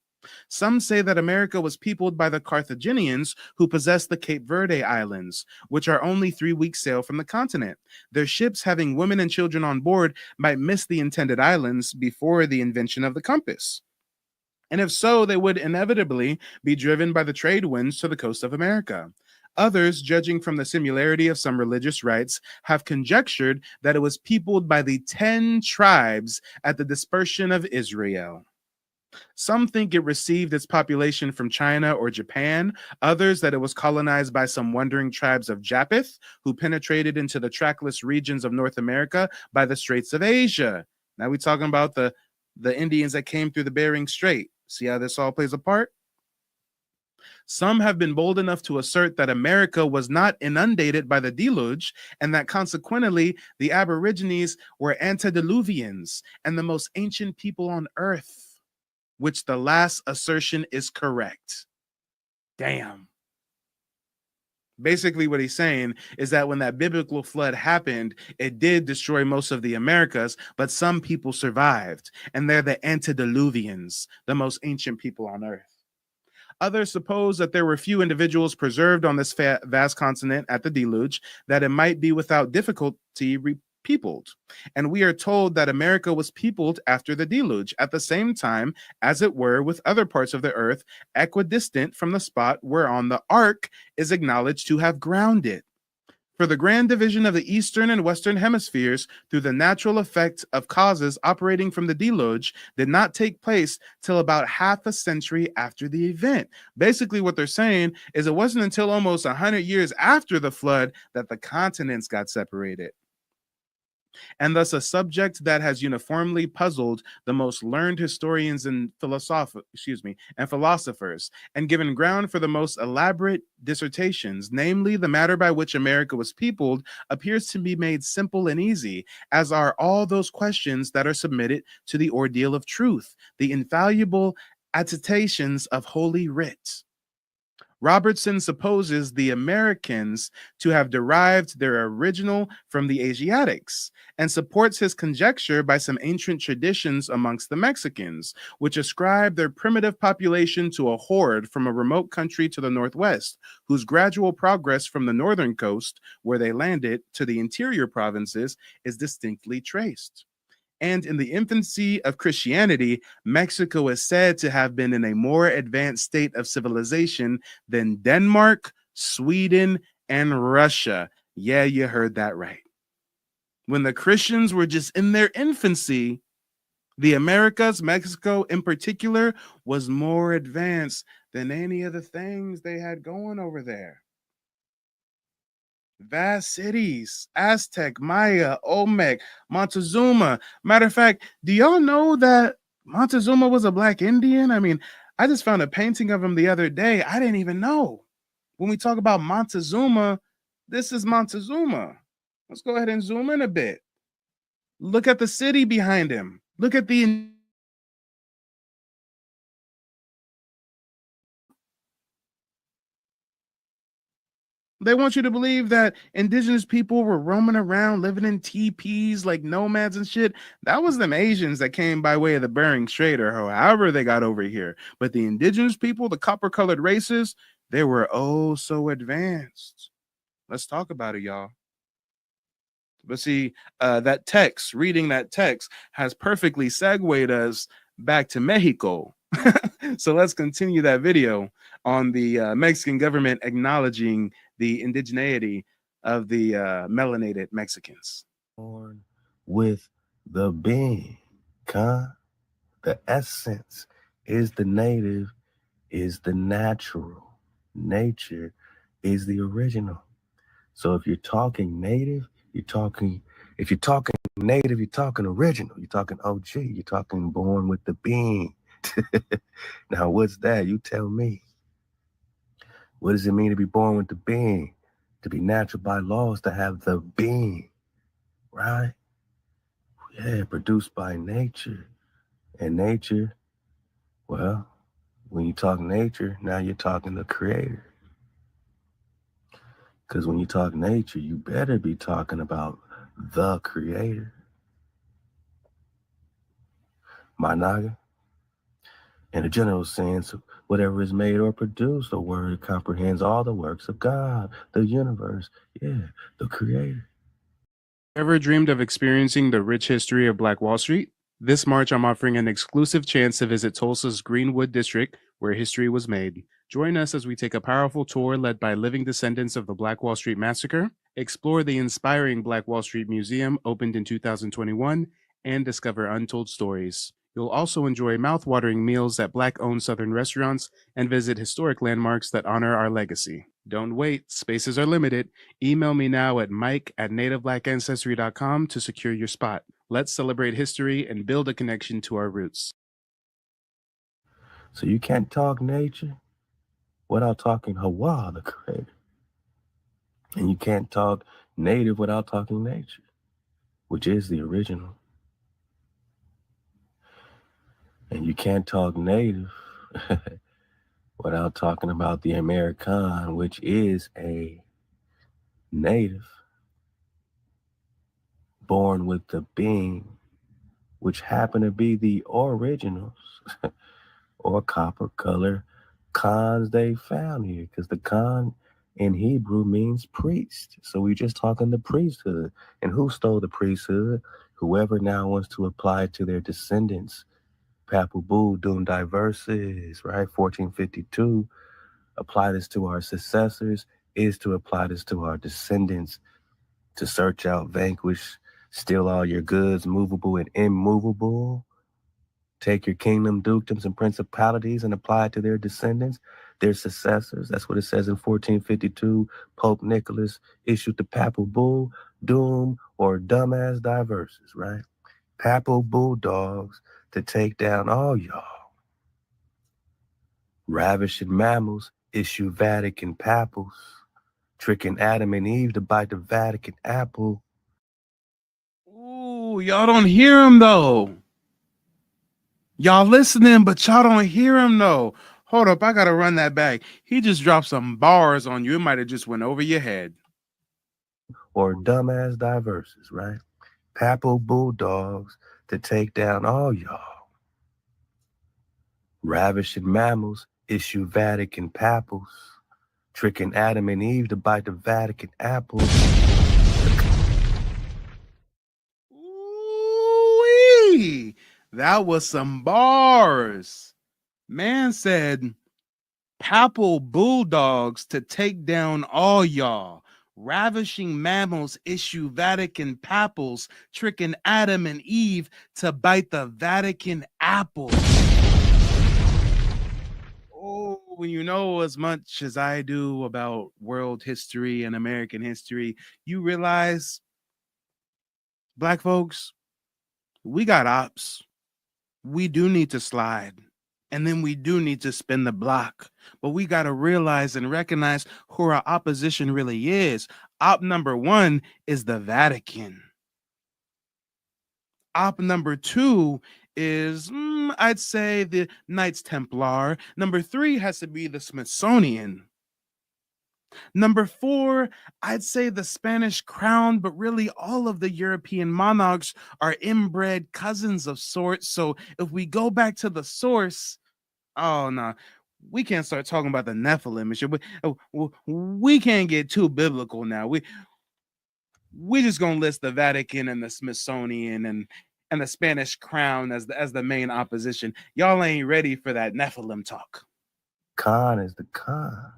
Some say that America was peopled by the Carthaginians, who possessed the Cape Verde Islands, which are only 3 weeks' sail from the continent. Their ships, having women and children on board, might miss the intended islands before the invention of the compass. And if so, they would inevitably be driven by the trade winds to the coast of America. Others, judging from the similarity of some religious rites, have conjectured that it was peopled by the 10 tribes at the dispersion of Israel. Some think it received its population from China or Japan, others that it was colonized by some wandering tribes of Japheth, who penetrated into the trackless regions of North America by the Straits of Asia. Now we're talking about the Indians that came through the Bering Strait. See how this all plays a part? Some have been bold enough to assert that America was not inundated by the deluge, and that consequently the Aborigines were antediluvians and the most ancient people on earth, which the last assertion is correct. Damn. Basically, what he's saying is that when that biblical flood happened, it did destroy most of the Americas, but some people survived, and they're the antediluvians, the most ancient people on earth. Others suppose that there were few individuals preserved on this vast continent at the deluge, that it might be without difficulty peopled. And we are told that America was peopled after the deluge, at the same time, as it were, with other parts of the earth, equidistant from the spot whereon the ark is acknowledged to have grounded. For the grand division of the eastern and western hemispheres through the natural effect of causes operating from the deluge did not take place till about half a century after the event. Basically, what they're saying is it wasn't until almost 100 years after the flood that the continents got separated. And thus a subject that has uniformly puzzled the most learned historians and philosophers, and given ground for the most elaborate dissertations, namely the matter by which America was peopled, appears to be made simple and easy, as are all those questions that are submitted to the ordeal of truth, the infallible attestations of Holy Writ. Robertson supposes the Americans to have derived their original from the Asiatics, and supports his conjecture by some ancient traditions amongst the Mexicans, which ascribe their primitive population to a horde from a remote country to the northwest, whose gradual progress from the northern coast, where they landed, to the interior provinces is distinctly traced. And in the infancy of Christianity, Mexico is said to have been in a more advanced state of civilization than Denmark, Sweden, and Russia. Yeah, you heard that right. When the Christians were just in their infancy, the Americas, Mexico in particular, was more advanced than any of the things they had going over there. Vast cities, Aztec, Maya, Olmec, Montezuma. Matter of fact, do y'all know that Montezuma was a black Indian? I mean, I just found a painting of him the other day. I didn't even know. When we talk about Montezuma, this is Montezuma. Let's go ahead and zoom in a bit. Look at the city behind him. Look at the They want you to believe that indigenous people were roaming around, living in teepees like nomads and shit. That was them Asians that came by way of the Bering Strait or however they got over here. But the indigenous people, the copper-colored races, they were oh so advanced. Let's talk about it, y'all. But see, that text, reading that text, has perfectly segued us back to Mexico. So let's continue that video on the Mexican government acknowledging the indigeneity of the melanated Mexicans. Born with the being, the essence is the native, is the natural. Nature is the original. So if you're talking native, if you're talking native, you're talking original, you're talking OG, you're talking born with the being. Now, what's that? You tell me. What does it mean to be born with the being? To be natural by laws, to have the being, right? Yeah, produced by nature. And nature, well, when you talk nature, now you're talking the creator. Because when you talk nature, you better be talking about the creator. My naga. In a general sense, whatever is made or produced, the word comprehends all the works of God, the universe, the creator. Ever dreamed of experiencing the rich history of Black Wall Street? This March, I'm offering an exclusive chance to visit Tulsa's Greenwood District, where history was made. Join us as we take a powerful tour led by living descendants of the Black Wall Street Massacre, explore the inspiring Black Wall Street Museum opened in 2021, and discover untold stories. You'll also enjoy mouth-watering meals at Black-owned Southern restaurants and visit historic landmarks that honor our legacy. Don't wait, spaces are limited. Email me now at mike@nativebblackancestry.com to secure your spot. Let's celebrate history and build a connection to our roots. So you can't talk nature? without talking Hawa, the creator. And you can't talk native without talking nature, which is the original. And you can't talk native without talking about the American, which is a native born with the being, which happen to be the originals or copper color khans they found here, because the khan in Hebrew means priest. So we just talking the priesthood. And who stole the priesthood? Whoever now wants to apply it to their descendants. Papu Dum Diverses, right? 1452. Apply this to our successors is to apply this to our descendants, to search out, vanquish, steal all your goods, movable and immovable. Take your kingdom, dukedoms, and principalities and apply it to their descendants, their successors. That's what it says in 1452. Pope Nicholas issued the Papal Bull, Doom, or Dumbass Diverses, right? Papal Bulldogs to take down all y'all. Ravishing mammals issue Vatican Papals, tricking Adam and Eve to bite the Vatican apple. Ooh, y'all don't hear him though. Y'all listening, but y'all don't hear him though. Hold up, I gotta run that back. He just dropped some bars on you. It might have just went over your head. Or Dumbass Diverses, right? Papal Bulldogs to take down all y'all. Ravishing mammals issue Vatican Papals, tricking Adam and Eve to bite the Vatican apple. Ooh-wee. That was some bars. Man said, Papal bulldogs to take down all y'all. Ravishing mammals issue Vatican papals, tricking Adam and Eve to bite the Vatican apple. Oh, when you know as much as I do about world history and American history, you realize, Black folks, we got ops. We do need to slide. And then we do need to spin the block. But we got to realize and recognize who our opposition really is. Op number one is the Vatican. Op number two is, I'd say, the Knights Templar. Number three has to be the Smithsonian. Number four, I'd say the Spanish crown, but really all of the European monarchs are inbred cousins of sorts. So if we go back to the source, oh no, we can't start talking about the Nephilim and shit. We can't get too biblical now. We just gonna list the Vatican and the Smithsonian and the Spanish crown as the main opposition. Y'all ain't ready for that Nephilim talk. Khan is the Khan.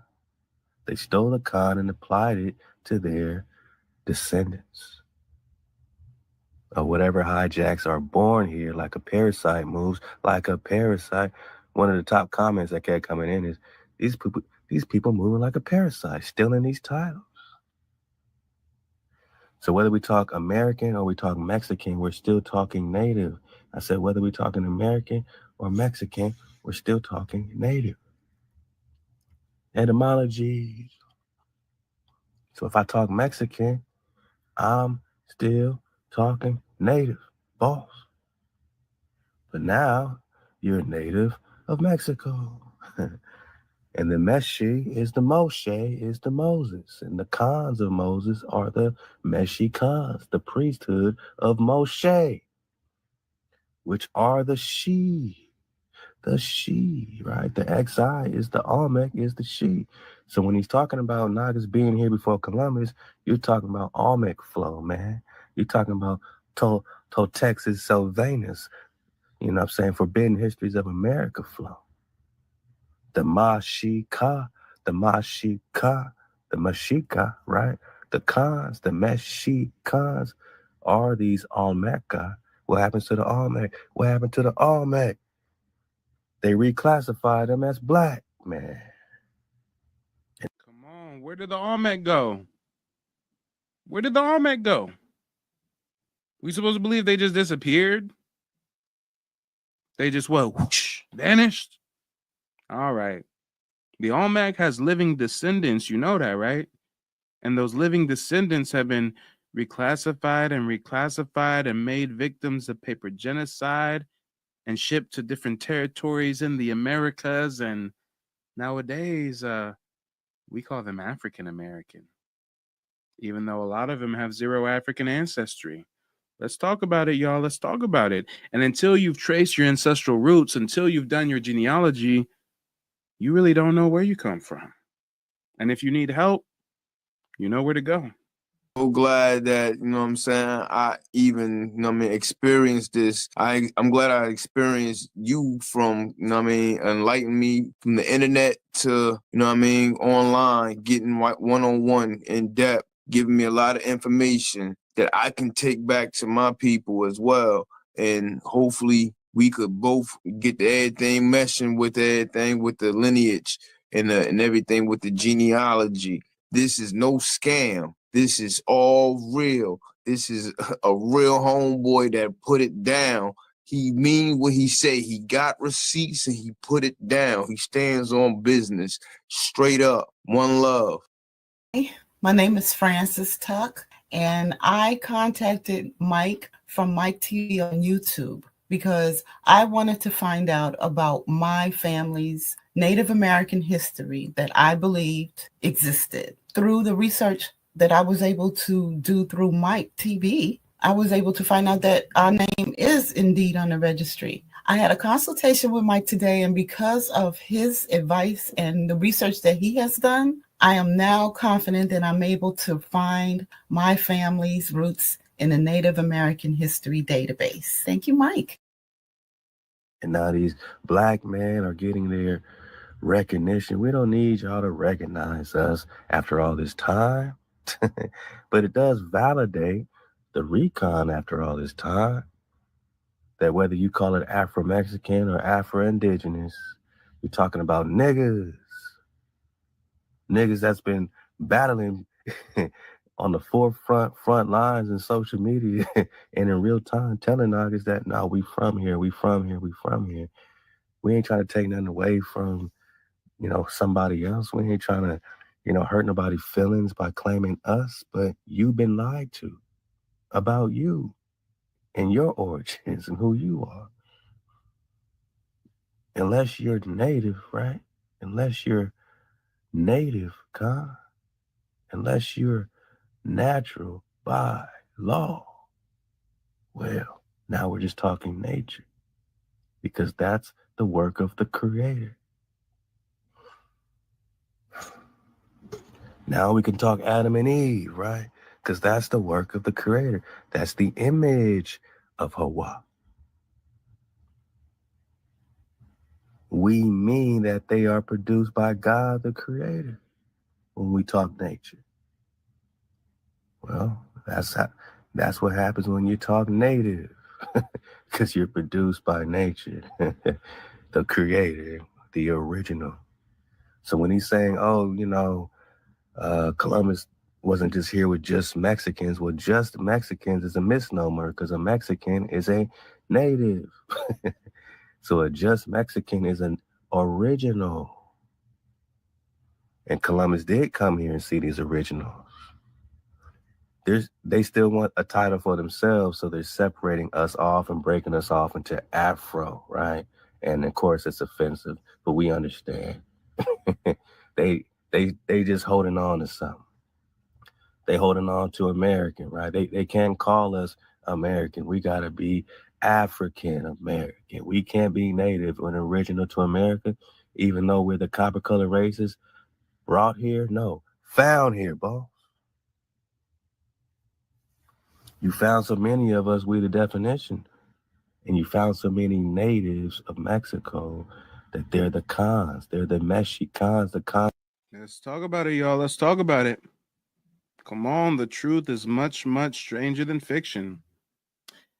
They stole the Khan and applied it to their descendants. Or whatever hijacks are born here, like a parasite moves like a parasite. One of the top comments that kept coming in is these people moving like a parasite, stealing these titles. So whether we talk American or we talk Mexican, we're still talking native. I said whether we talking American or Mexican, we're still talking native. Etymologies. So if I talk Mexican, I'm still talking native, boss. But now you're a native of Mexico. And the Meshi is the Moshe, is the Moses. And the Khans of Moses are the Meshi Khans, the priesthood of Moshe, which are the she, right? The XI is the Olmec, is the she. So when he's talking about Nagas being here before Columbus, you're talking about Olmec flow, man. You're talking about Texas Sylvanus, you know what I'm saying, Forbidden Histories of America flow. The Mashika, right? The Khans, the Meshikans are these Olmeca. What happens to the Olmec? What happened to the Olmec? They reclassified them as black, man. Come on, where did the Olmec go? Where did the Olmec go? We supposed to believe they just disappeared? They just, whoosh, vanished? All right. The Olmec has living descendants. You know that, right? And those living descendants have been reclassified and made victims of paper genocide and shipped to different territories in the Americas. And nowadays, we call them African American, even though a lot of them have zero African ancestry. Let's talk about it, y'all. Let's talk about it. And until you've traced your ancestral roots, until you've done your genealogy, you really don't know where you come from. And if you need help, you know where to go. So glad that, you know what I'm saying, I even, you know what I mean, experienced this. I'm glad I experienced you from, you know what I mean, enlighten me from the internet to, you know what I mean, online, getting one-on-one in depth, giving me a lot of information that I can take back to my people as well. And hopefully we could both get everything meshing with everything with the lineage and everything with the genealogy. This is no scam. This is all real. This is a real homeboy that put it down. He mean what he say. He got receipts and he put it down. He stands on business. Straight up. One love. My name is Frances Tuck, and I contacted Mike from Mike TV on YouTube because I wanted to find out about my family's Native American history that I believed existed. Through the research that I was able to do through Mike TV, I was able to find out that our name is indeed on the registry. I had a consultation with Mike today, and because of his advice and the research that he has done, I am now confident that I'm able to find my family's roots in the Native American History database. Thank you, Mike. And now these black men are getting their recognition. We don't need y'all to recognize us after all this time. But it does validate the recon after all this time, that whether you call it Afro-Mexican or Afro-Indigenous, you're talking about niggas that's been battling on the front lines in social media and in real time telling niggas that, no, we from here. We ain't trying to take nothing away from, you know, somebody else. We ain't trying to, you know, hurt nobody's feelings by claiming us, but you've been lied to about you and your origins and who you are. Unless you're native, right? Unless you're native, unless you're natural by law, well, now we're just talking nature, because that's the work of the Creator. Now we can talk Adam and Eve, right? Because that's the work of the Creator. That's the image of Hawa. We mean that they are produced by God, the Creator, when we talk nature. Well, that's what happens when you talk native, because you're produced by nature, the Creator, the original. So when he's saying, oh, you know, Columbus wasn't just here with just Mexicans. Well, just Mexicans is a misnomer, because a Mexican is a native. So a just Mexican is an original. And Columbus did come here and see these originals. They still want a title for themselves, so they're separating us off and breaking us off into Afro, right? And of course it's offensive, but we understand. They just holding on to something. They holding on to American, right? They can't call us American. We gotta be African American. We can't be native and original to America, even though we're the copper color races brought here. No, found here, boss. You found so many of us, we the definition, and you found so many natives of Mexico that they're the cons. They're the Mexicans, the cons. Let's talk about it, y'all. Let's talk about it. Come on, the truth is much, much stranger than fiction.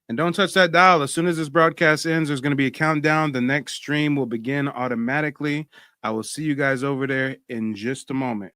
And don't touch that dial. As soon as this broadcast ends, there's going to be a countdown. The next stream will begin automatically. I will see you guys over there in just a moment.